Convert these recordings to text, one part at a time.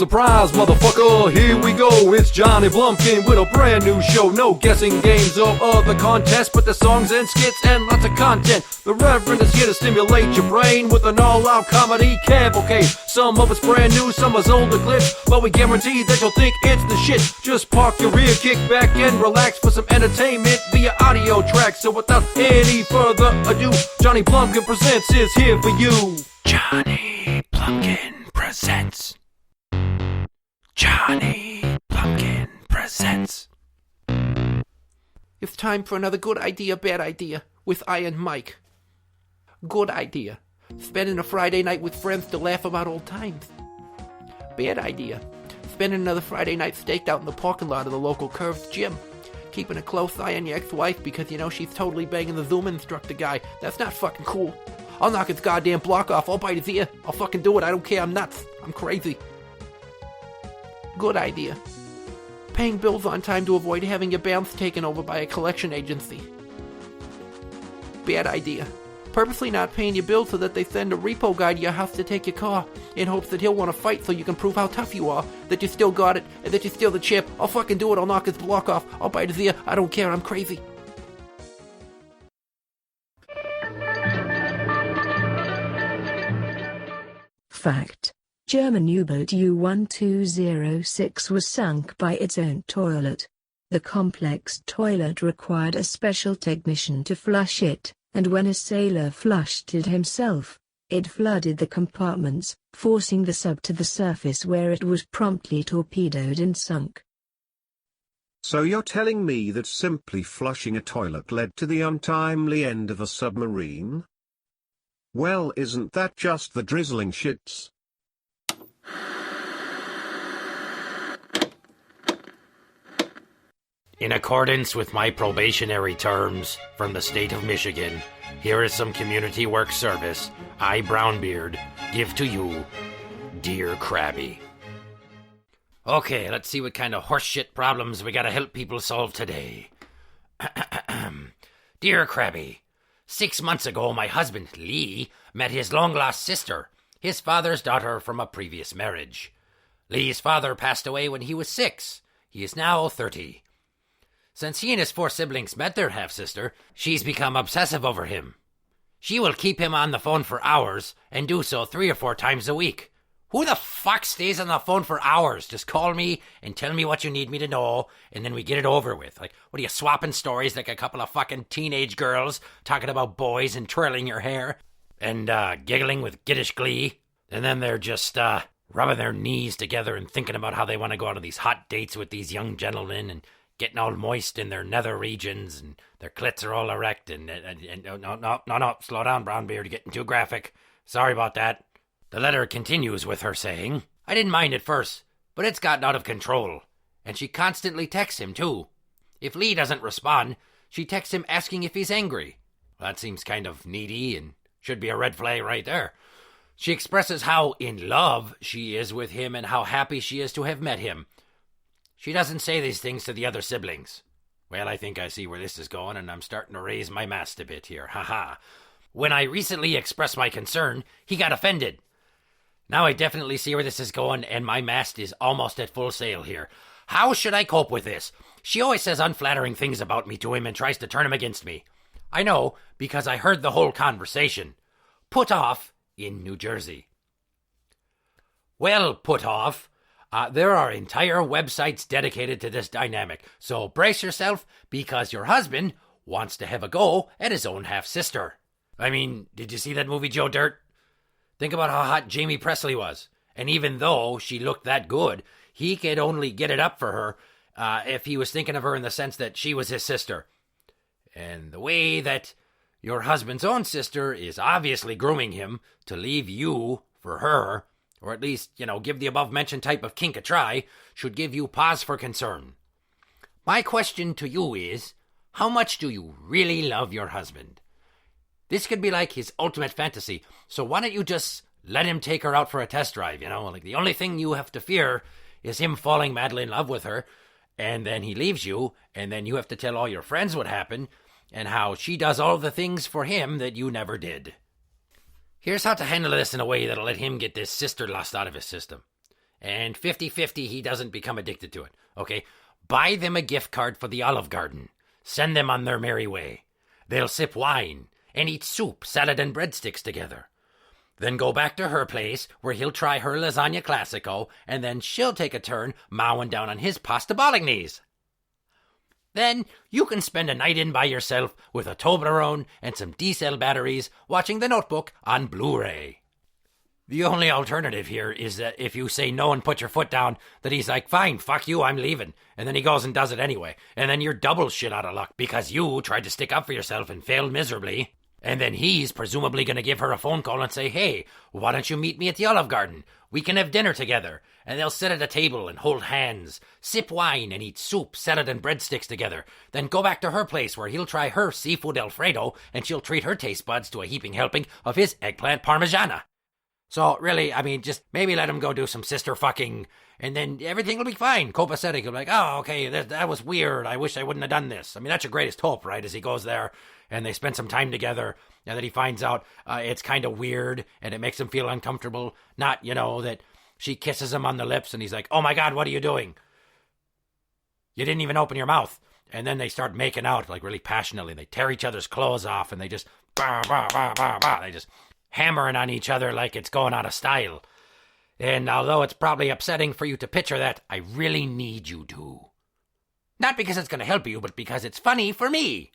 Surprise, motherfucker, here we go. It's Johnny Blumpkin with a brand new show. No guessing games or other contests, but the songs and skits and lots of content. The Reverend is here to stimulate your brain with an all-out comedy cavalcade. Some of it's brand new, some is older clips, but we guarantee that you'll think it's the shit. Just park your ear, kick back and relax for some entertainment via audio track. So without any further ado, Johnny Blumpkin Presents is here for you. Johnny Blumpkin Presents. Johnny Blumpkin Presents. It's time for another good idea, bad idea with Iron Mike. Good idea. Spending a Friday night with friends to laugh about old times. Bad idea. Spending another Friday night staked out in the parking lot of the local curved gym. Keeping a close eye on your ex-wife because you know she's totally banging the Zoom instructor guy. That's not fucking cool. I'll knock his goddamn block off. I'll bite his ear. I'll fucking do it. I don't care. I'm nuts. I'm crazy. Good idea. Paying bills on time to avoid having your balance taken over by a collection agency. Bad idea. Purposely not paying your bills so that they send a repo guy to your house to take your car in hopes that he'll want to fight so you can prove how tough you are, that you still got it, and that you steal the chip. I'll fucking do it. I'll knock his block off. I'll bite his ear. I don't care. I'm crazy. Fact. German U-boat U-1206 was sunk by its own toilet. The complex toilet required a special technician to flush it, and when a sailor flushed it himself, it flooded the compartments, forcing the sub to the surface where it was promptly torpedoed and sunk. So you're telling me that simply flushing a toilet led to the untimely end of a submarine? Well, isn't that just the drizzling shits? In accordance with my probationary terms from the state of Michigan, here is some community work service I, Brownbeard, give to you, Dear Krabby. Okay, let's see what kind of horseshit problems we gotta help people solve today. Dear Krabby, 6 months ago my husband, Lee, met his long-lost sister, his father's daughter from a previous marriage. Lee's father passed away when he was 6. He is now 30. Since he and his 4 siblings met their half-sister, she's become obsessive over him. She will keep him on the phone for hours, and do so 3 or 4 times a week. Who the fuck stays on the phone for hours? Just call me and tell me what you need me to know, and then we get it over with. Like, what are you, swapping stories like a couple of fucking teenage girls, talking about boys and twirling your hair, and giggling with giddish glee? And then they're just rubbing their knees together and thinking about how they want to go out on these hot dates with these young gentlemen, and getting all moist in their nether regions, and their clits are all erect, and no, slow down, Brownbeard, you're getting too graphic. Sorry about that. The letter continues with her saying, I didn't mind at first, but it's gotten out of control. And she constantly texts him, too. If Lee doesn't respond, she texts him asking if he's angry. Well, that seems kind of needy, and should be a red flag right there. She expresses how in love she is with him, and how happy she is to have met him. She doesn't say these things to the other siblings. Well, I think I see where this is going, and I'm starting to raise my mast a bit here. Haha. When I recently expressed my concern, he got offended. Now I definitely see where this is going, and my mast is almost at full sail here. How should I cope with this? She always says unflattering things about me to him and tries to turn him against me. I know, because I heard the whole conversation. Put off in New Jersey. Well, put off. There are entire websites dedicated to this dynamic, so brace yourself, because your husband wants to have a go at his own half-sister. I mean, did you see that movie, Joe Dirt? Think about how hot Jamie Presley was, and even though she looked that good, he could only get it up for her if he was thinking of her in the sense that she was his sister. And the way that your husband's own sister is obviously grooming him to leave you for her, or at least, give the above-mentioned type of kink a try, should give you pause for concern. My question to you is, how much do you really love your husband? This could be like his ultimate fantasy, so why don't you just let him take her out for a test drive, Like, the only thing you have to fear is him falling madly in love with her, and then he leaves you, and then you have to tell all your friends what happened, and how she does all the things for him that you never did. Here's how to handle this in a way that'll let him get this sister lust out of his system. and 50-50 he doesn't become addicted to it. Okay? Buy them a gift card for the Olive Garden. Send them on their merry way. They'll sip wine and eat soup, salad, and breadsticks together. Then go back to her place, where he'll try her lasagna classico, and then she'll take a turn mowing down on his pasta bolognese. Then you can spend a night in by yourself with a Toblerone and some D-cell batteries watching The Notebook on Blu-ray. The only alternative here is that if you say no and put your foot down, that he's like, fine, fuck you, I'm leaving. And then he goes and does it anyway. And then you're double shit out of luck because you tried to stick up for yourself and failed miserably. And then he's presumably going to give her a phone call and say, hey, why don't you meet me at the Olive Garden? We can have dinner together. And they'll sit at a table and hold hands, sip wine and eat soup, salad, and breadsticks together. Then go back to her place where he'll try her seafood Alfredo and she'll treat her taste buds to a heaping helping of his eggplant parmigiana. So really, I mean, just maybe let him go do some sister fucking and then everything will be fine. Copacetic, he'll be like, oh, okay, that was weird. I wish I wouldn't have done this. I mean, that's your greatest hope, right? As he goes there and they spend some time together and then he finds out it's kind of weird and it makes him feel uncomfortable. Not, that she kisses him on the lips and he's like, oh my God, what are you doing? You didn't even open your mouth. And then they start making out like really passionately. They tear each other's clothes off and they just, they just hammering on each other like it's going out of style. And although it's probably upsetting for you to picture that, I really need you to. Not because it's going to help you, but because it's funny for me.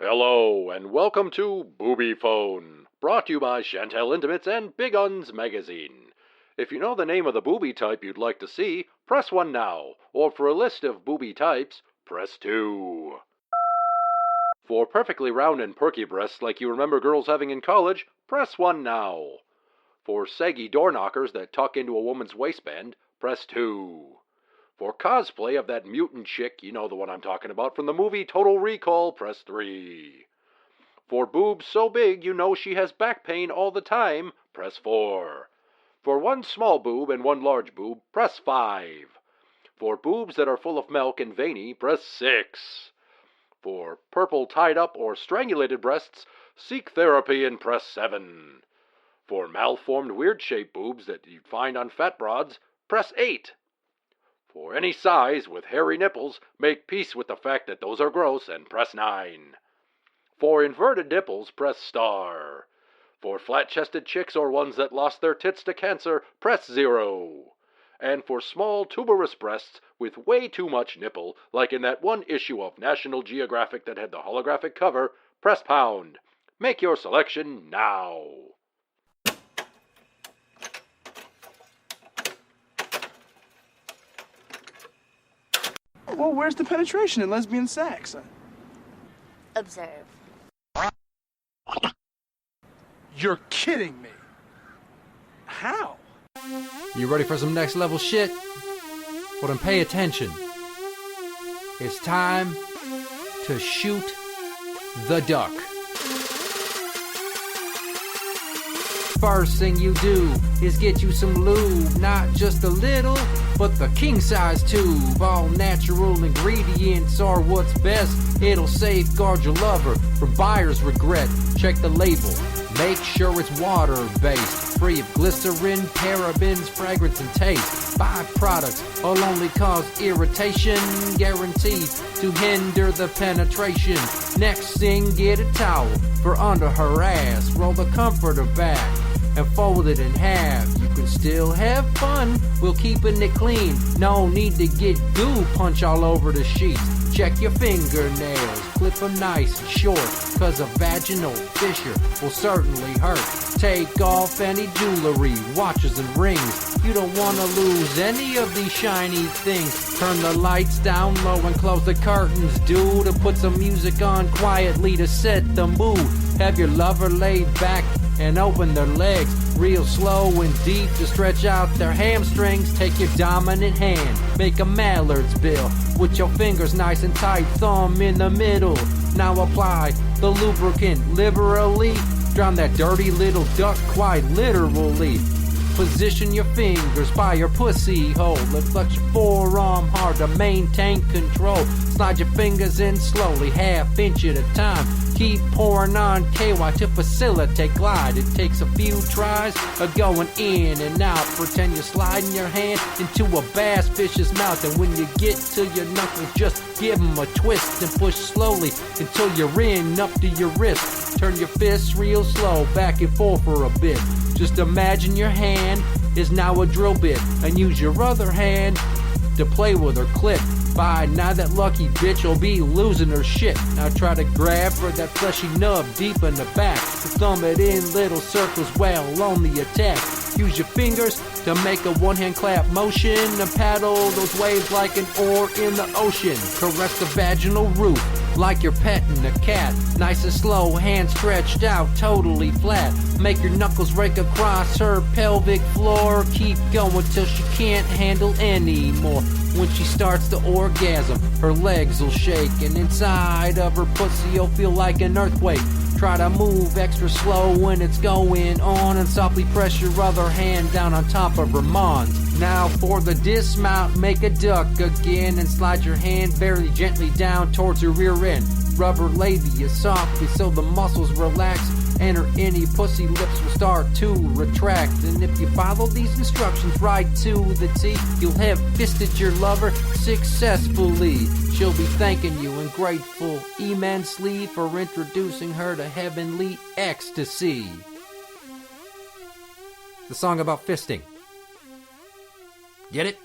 Hello, and welcome to Booby Phone, brought to you by Chantel Intimates and Big Uns Magazine. If you know the name of the booby type you'd like to see, press 1 now, or for a list of booby types, press 2. For perfectly round and perky breasts like you remember girls having in college, press 1 now. For saggy door knockers that tuck into a woman's waistband, press 2. For cosplay of that mutant chick, you know the one I'm talking about, from the movie Total Recall, press 3. For boobs so big you know she has back pain all the time, press 4. For one small boob and one large boob, press 5. For boobs that are full of milk and veiny, press 6. For purple tied up or strangulated breasts, seek therapy and press 7. For malformed weird-shaped boobs that you'd find on fat broads, press 8. For any size with hairy nipples, make peace with the fact that those are gross and press 9. For inverted nipples, press star. For flat-chested chicks or ones that lost their tits to cancer, press 0. And for small tuberous breasts with way too much nipple, like in that one issue of National Geographic that had the holographic cover, press pound. Make your selection now. Well, where's the penetration in lesbian sex? Observe. You're kidding me. How? You ready for some next level shit? Well then pay attention. It's time to shoot the duck. First thing you do is get you some lube, not just a little, but the king size tube. All natural ingredients are what's best. It'll safeguard your lover from buyer's regret. Check the label, make sure it's water-based, free of glycerin, parabens, fragrance, and taste. Byproducts will only cause irritation, guaranteed to hinder the penetration. Next thing, get a towel for under her ass, roll the comforter back and fold it in half. You can still have fun, we'll keeping it clean. No need to get goo punch all over the sheets. Check your fingernails, clip them nice and short, cause a vaginal fissure will certainly hurt. Take off any jewelry, watches and rings. You don't wanna lose any of these shiny things. Turn the lights down low and close the curtains, dude, to put some music on quietly to set the mood. Have your lover laid back and open their legs. real slow and deep to stretch out their hamstrings. Take your dominant hand, make a mallard's bill with your fingers nice and tight, thumb in the middle. Now apply the lubricant liberally, drown that dirty little duck quite literally. Position your fingers by your pussy hole and flex your forearm hard to maintain control. Slide your fingers in slowly, half inch at a time. Keep pouring on KY to facilitate glide. It takes a few tries of going in and out. Pretend you're sliding your hand into a bass fish's mouth. And when you get to your knuckles, just give them a twist and push slowly until you're in up to your wrist. Turn your fists real slow, back and forth for a bit. Just imagine your hand is now a drill bit, and use your other hand to play with her clit. By now that lucky bitch will be losing her shit. Now try to grab for that fleshy nub deep in the back. Thumb it in little circles well on the attack. Use your fingers to make a one-hand clap motion and paddle those waves like an oar in the ocean. Caress the vaginal roof like you're petting a cat. Nice and slow, hands stretched out, totally flat. Make your knuckles rake across her pelvic floor. Keep going till she can't handle anymore. When she starts to orgasm, her legs will shake, and inside of her pussy you'll feel like an earthquake. Try to move extra slow when it's going on, and softly press your other hand down on top of her mons. Now for the dismount, make a duck again, and slide your hand very gently down towards her rear end. Rub her labia softly so the muscles relax, and her any pussy lips will start to retract. And if you follow these instructions right to the T, you'll have fisted your lover successfully. She'll be thanking you and grateful immensely for introducing her to heavenly ecstasy. The song about fisting. Get it?